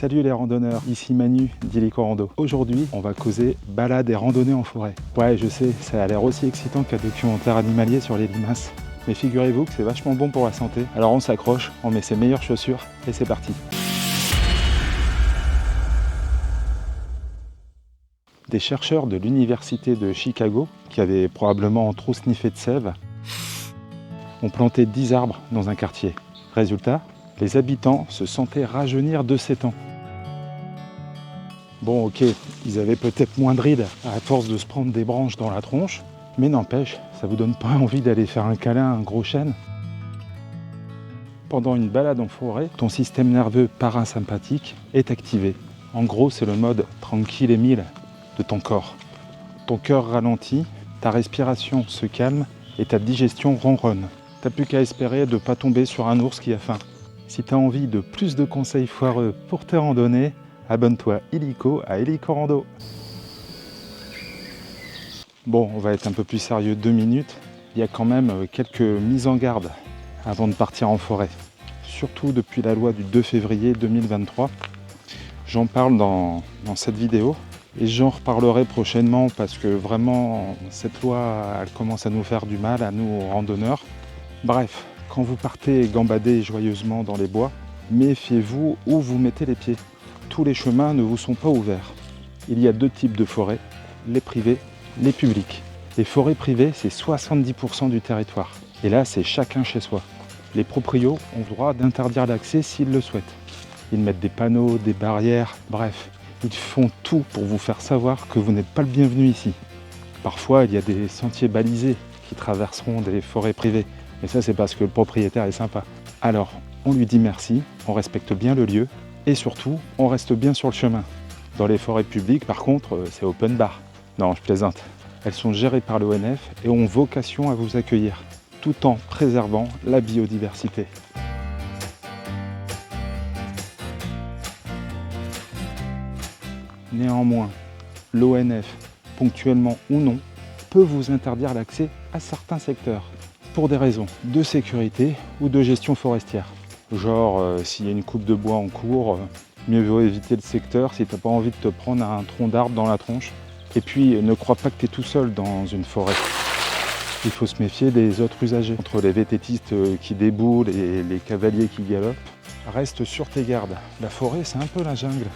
Salut les randonneurs, ici Manu d'Illico Rando. Aujourd'hui, on va causer balade et randonnée en forêt. Ouais, je sais, ça a l'air aussi excitant qu'un documentaire animalier sur les limaces. Mais figurez-vous que c'est vachement bon pour la santé. Alors on s'accroche, on met ses meilleures chaussures et c'est parti. Des chercheurs de l'université de Chicago, qui avaient probablement trop sniffé de sève, ont planté 10 arbres dans un quartier. Résultat, les habitants se sentaient rajeunir de 7 ans. Bon ok, ils avaient peut-être moins de rides à force de se prendre des branches dans la tronche, mais n'empêche, ça vous donne pas envie d'aller faire un câlin à un gros chêne? Pendant une balade en forêt, ton système nerveux parasympathique est activé. En gros, c'est le mode tranquille et mille de ton corps. Ton cœur ralentit, ta respiration se calme et ta digestion ronronne. T'as plus qu'à espérer de ne pas tomber sur un ours qui a faim. Si tu as envie de plus de conseils foireux pour tes randonnées, abonne-toi illico à Illico Rando. Bon, on va être un peu plus sérieux 2 minutes. Il y a quand même quelques mises en garde avant de partir en forêt. Surtout depuis la loi du 2 février 2023. J'en parle dans cette vidéo et j'en reparlerai prochainement parce que vraiment cette loi elle commence à nous faire du mal, à nous randonneurs. Bref, quand vous partez gambader joyeusement dans les bois, méfiez-vous où vous mettez les pieds. Tous les chemins ne vous sont pas ouverts. Il y a 2 types de forêts, les privées, les publiques. Les forêts privées, c'est 70% du territoire. Et là, c'est chacun chez soi. Les proprios ont le droit d'interdire l'accès s'ils le souhaitent. Ils mettent des panneaux, des barrières, bref. Ils font tout pour vous faire savoir que vous n'êtes pas le bienvenu ici. Parfois, il y a des sentiers balisés qui traverseront des forêts privées. Mais ça, c'est parce que le propriétaire est sympa. Alors, on lui dit merci, on respecte bien le lieu et surtout, on reste bien sur le chemin. Dans les forêts publiques, par contre, c'est open bar. Non, je plaisante. Elles sont gérées par l'ONF et ont vocation à vous accueillir, tout en préservant la biodiversité. Néanmoins, l'ONF, ponctuellement ou non, peut vous interdire l'accès à certains secteurs pour des raisons de sécurité ou de gestion forestière. Genre, s'il y a une coupe de bois en cours, mieux vaut éviter le secteur si tu n'as pas envie de te prendre un tronc d'arbre dans la tronche. Et puis, ne crois pas que tu es tout seul dans une forêt. Il faut se méfier des autres usagers. Entre les vététistes qui déboulent et les cavaliers qui galopent, reste sur tes gardes. La forêt, c'est un peu la jungle.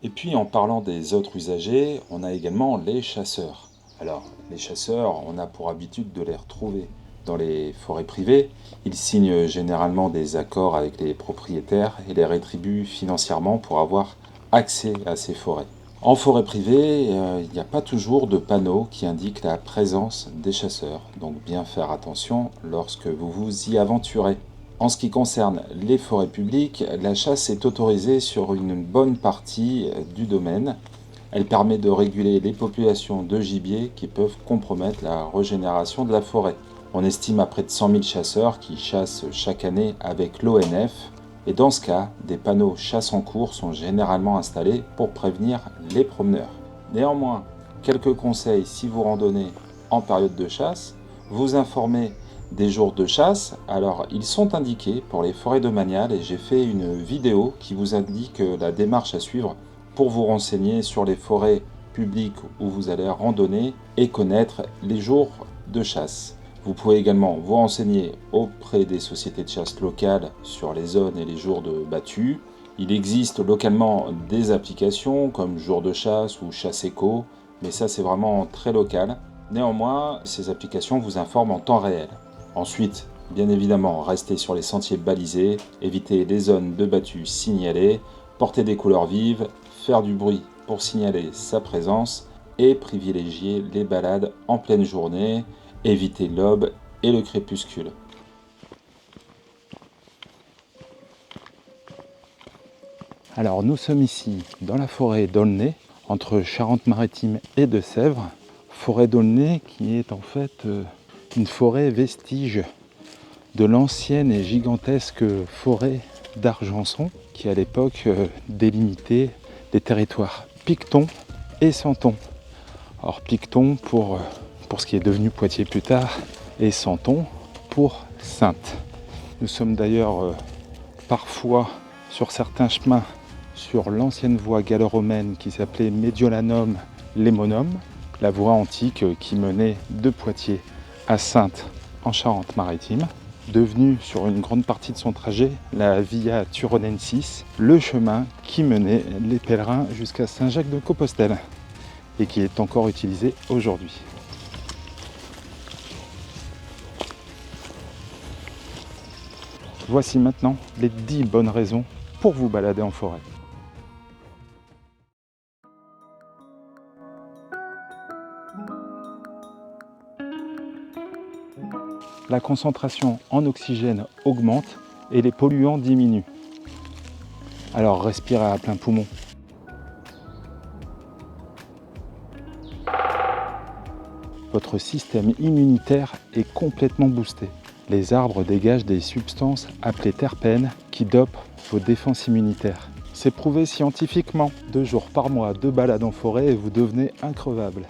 Et puis en parlant des autres usagers, on a également les chasseurs. Alors les chasseurs, on a pour habitude de les retrouver dans les forêts privées. Ils signent généralement des accords avec les propriétaires et les rétribuent financièrement pour avoir accès à ces forêts. En forêt privée, il n'y a pas toujours de panneaux qui indiquent la présence des chasseurs, donc bien faire attention lorsque vous vous y aventurez. En ce qui concerne les forêts publiques, la chasse est autorisée sur une bonne partie du domaine. Elle permet de réguler les populations de gibier qui peuvent compromettre la régénération de la forêt. On estime à près de 100 000 chasseurs qui chassent chaque année avec l'ONF. Et dans ce cas, des panneaux chasse en cours sont généralement installés pour prévenir les promeneurs. Néanmoins, quelques conseils si vous randonnez en période de chasse, vous informez des jours de chasse. Alors ils sont indiqués pour les forêts domaniales et j'ai fait une vidéo qui vous indique la démarche à suivre pour vous renseigner sur les forêts publiques où vous allez randonner et connaître les jours de chasse. Vous pouvez également vous renseigner auprès des sociétés de chasse locales sur les zones et les jours de battues. Il existe localement des applications comme Jour de chasse ou Chasse Éco, mais ça c'est vraiment très local. Néanmoins, ces applications vous informent en temps réel. Ensuite, bien évidemment, restez sur les sentiers balisés, évitez les zones de battues signalées, porter des couleurs vives, faire du bruit pour signaler sa présence et privilégier les balades en pleine journée, évitez l'aube et le crépuscule. Alors nous sommes ici dans la forêt d'Aulnay, entre Charente-Maritime et de Sèvres. Forêt d'Aulnay qui est en fait une forêt vestige de l'ancienne et gigantesque forêt d'Argenson qui à l'époque délimitait les territoires Picton et Santon. Alors Picton pour pour ce qui est devenu Poitiers plus tard, et Santon pour Saintes. Nous sommes d'ailleurs parfois sur certains chemins sur l'ancienne voie gallo-romaine qui s'appelait Mediolanum Lemonum, la voie antique qui menait de Poitiers à Saintes en Charente-Maritime, devenue sur une grande partie de son trajet la Via Turonensis, le chemin qui menait les pèlerins jusqu'à Saint-Jacques-de-Compostelle et qui est encore utilisé aujourd'hui. Voici maintenant les 10 bonnes raisons pour vous balader en forêt. La concentration en oxygène augmente et les polluants diminuent. Alors respirez à plein poumon. Votre système immunitaire est complètement boosté. Les arbres dégagent des substances appelées terpènes qui dopent vos défenses immunitaires. C'est prouvé scientifiquement. 2 jours par mois de balade en forêt et vous devenez increvable.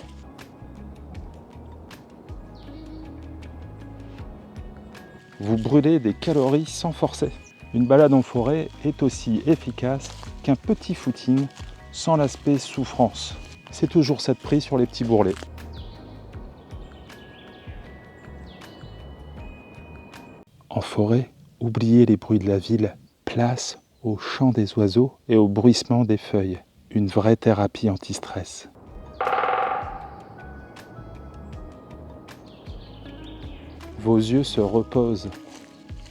Vous brûlez des calories sans forcer. Une balade en forêt est aussi efficace qu'un petit footing sans l'aspect souffrance. C'est toujours cette prise sur les petits bourrelets. En forêt, oubliez les bruits de la ville, place au chant des oiseaux et au bruissement des feuilles. Une vraie thérapie anti-stress. Vos yeux se reposent.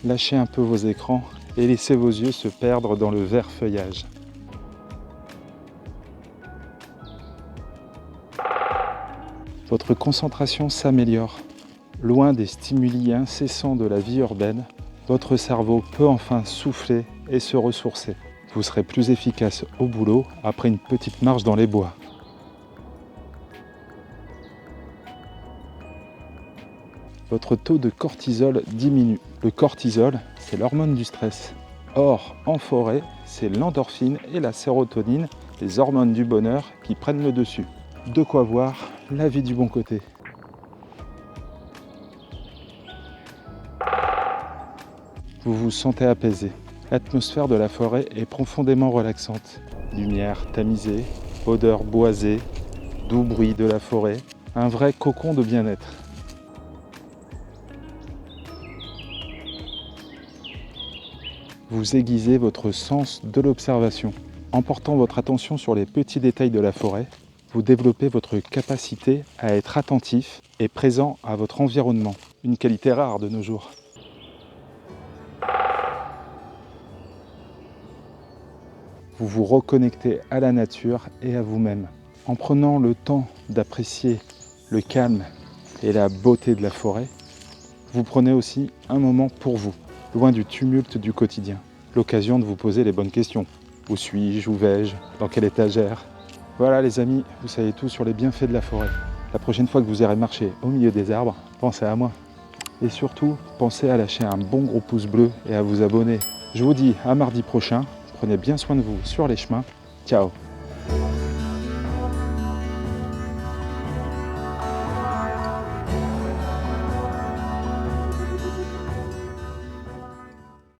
Lâchez un peu vos écrans et laissez vos yeux se perdre dans le vert feuillage. Votre concentration s'améliore. Loin des stimuli incessants de la vie urbaine, votre cerveau peut enfin souffler et se ressourcer. Vous serez plus efficace au boulot après une petite marche dans les bois. Votre taux de cortisol diminue. Le cortisol, c'est l'hormone du stress. Or, en forêt, c'est l'endorphine et la sérotonine, les hormones du bonheur, qui prennent le dessus. De quoi voir la vie du bon côté. Vous vous sentez apaisé. L'atmosphère de la forêt est profondément relaxante. Lumière tamisée, odeur boisée, doux bruit de la forêt, un vrai cocon de bien-être. Vous aiguisez votre sens de l'observation. En portant votre attention sur les petits détails de la forêt, vous développez votre capacité à être attentif et présent à votre environnement. Une qualité rare de nos jours. Vous vous reconnectez à la nature et à vous-même. En prenant le temps d'apprécier le calme et la beauté de la forêt, vous prenez aussi un moment pour vous, loin du tumulte du quotidien. L'occasion de vous poser les bonnes questions. Où suis-je? Où vais-je? Dans quelle étagère? Voilà les amis, vous savez tout sur les bienfaits de la forêt. La prochaine fois que vous irez marcher au milieu des arbres, pensez à moi. Et surtout, pensez à lâcher un bon gros pouce bleu et à vous abonner. Je vous dis à mardi prochain. Prenez bien soin de vous sur les chemins. Ciao!